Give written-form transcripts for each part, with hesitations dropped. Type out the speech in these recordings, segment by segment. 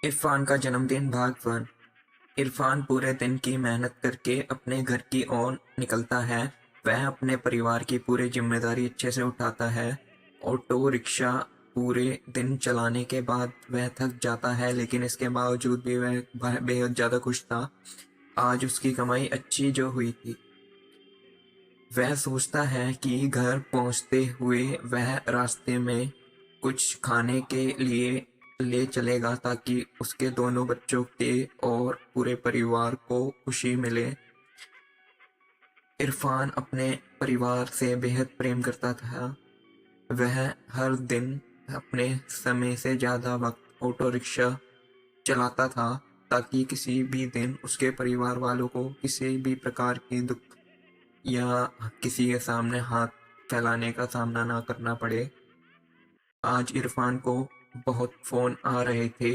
इरफान का जन्मदिन भाग 1। इरफान पूरे दिन की मेहनत करके अपने घर की ओर निकलता है। वह अपने परिवार की पूरी जिम्मेदारी अच्छे से उठाता है। ऑटो रिक्शा पूरे दिन चलाने के बाद वह थक जाता है, लेकिन इसके बावजूद भी वह बेहद ज़्यादा खुश था। आज उसकी कमाई अच्छी जो हुई थी। वह सोचता है कि घर पहुंचते हुए वह रास्ते में कुछ खाने के लिए ले चलेगा, ताकि उसके दोनों बच्चों के और पूरे परिवार को खुशी मिले। इरफान अपने परिवार से बेहद प्रेम करता था। वह हर दिन अपने समय से ज़्यादा वक्त ऑटो रिक्शा चलाता था, ताकि किसी भी दिन उसके परिवार वालों को किसी भी प्रकार की दुख या किसी के सामने हाथ फैलाने का सामना ना करना पड़े। आज इरफान को बहुत फ़ोन आ रहे थे।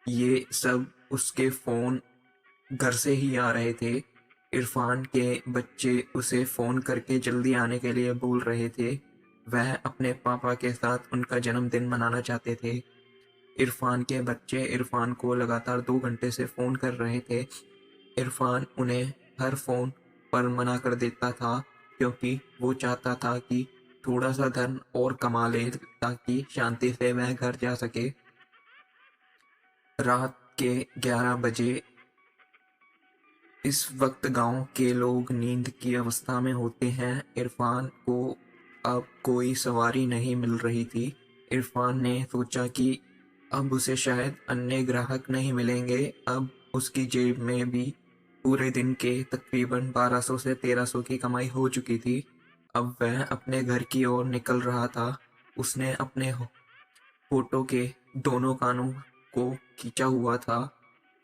ये सब उसके फ़ोन घर से ही आ रहे थे। इरफान के बच्चे उसे फ़ोन करके जल्दी आने के लिए बोल रहे थे। वह अपने पापा के साथ उनका जन्मदिन मनाना चाहते थे। इरफान के बच्चे इरफान को लगातार 2 घंटे से फ़ोन कर रहे थे। इरफान उन्हें हर फ़ोन पर मना कर देता था, क्योंकि वो चाहता था कि थोड़ा-सा धन और कमा ले, ताकि शांति से वह घर जा सके। रात के 11 बजे इस वक्त गांव के लोग नींद की अवस्था में होते हैं। इरफान को अब कोई सवारी नहीं मिल रही थी। इरफान ने सोचा कि अब उसे शायद अन्य ग्राहक नहीं मिलेंगे। अब उसकी जेब में भी पूरे दिन के तकरीबन 1200 से 1300 की कमाई हो चुकी थी। अब वह अपने घर की ओर निकल रहा था। उसने अपने फोटो के दोनों कानों को खींचा हुआ था।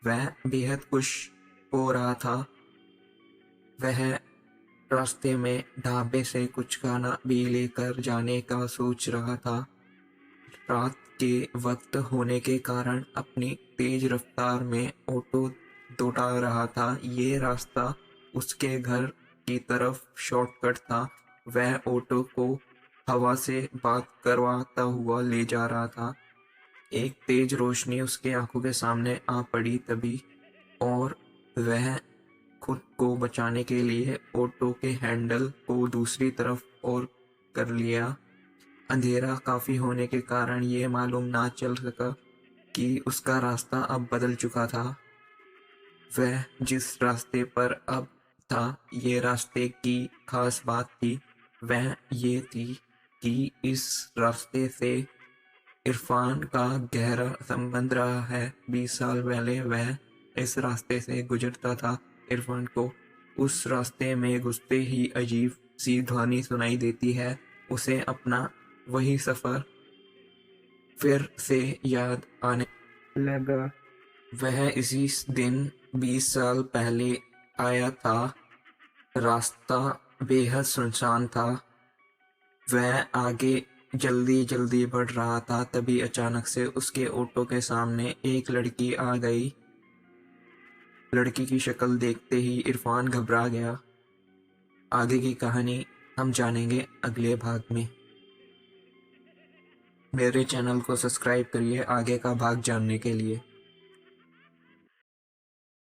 वह बेहद खुश हो रहा था। वह रास्ते में ढाबे से कुछ खाना भी लेकर जाने का सोच रहा था। रात के वक्त होने के कारण अपनी तेज रफ्तार में ऑटो दौड़ा रहा था। ये रास्ता उसके घर की तरफ शॉर्टकट था। वह ऑटो को हवा से बात करवाता हुआ ले जा रहा था। एक तेज रोशनी उसके आंखों के सामने आ पड़ी तभी, और वह खुद को बचाने के लिए ऑटो के हैंडल को दूसरी तरफ और कर लिया। अंधेरा काफी होने के कारण ये मालूम ना चल सका कि उसका रास्ता अब बदल चुका था। वह जिस रास्ते पर अब था, ये रास्ते की खास बात थी वह ये थी कि इस रास्ते से इरफान का गहरा संबंध रहा है। 20 साल पहले वह इस रास्ते से गुजरता था। इरफान को उस रास्ते में घुसते ही अजीब सी ध्वनि सुनाई देती है। उसे अपना वही सफर फिर से याद आने लगा। वह इसी दिन 20 साल पहले आया था। रास्ता बेहद सुनसान था। वह आगे जल्दी जल्दी बढ़ रहा था, तभी अचानक से उसके ऑटो के सामने एक लड़की आ गई। लड़की की शक्ल देखते ही इरफान घबरा गया। आगे की कहानी हम जानेंगे अगले भाग में। मेरे चैनल को सब्सक्राइब करिए आगे का भाग जानने के लिए।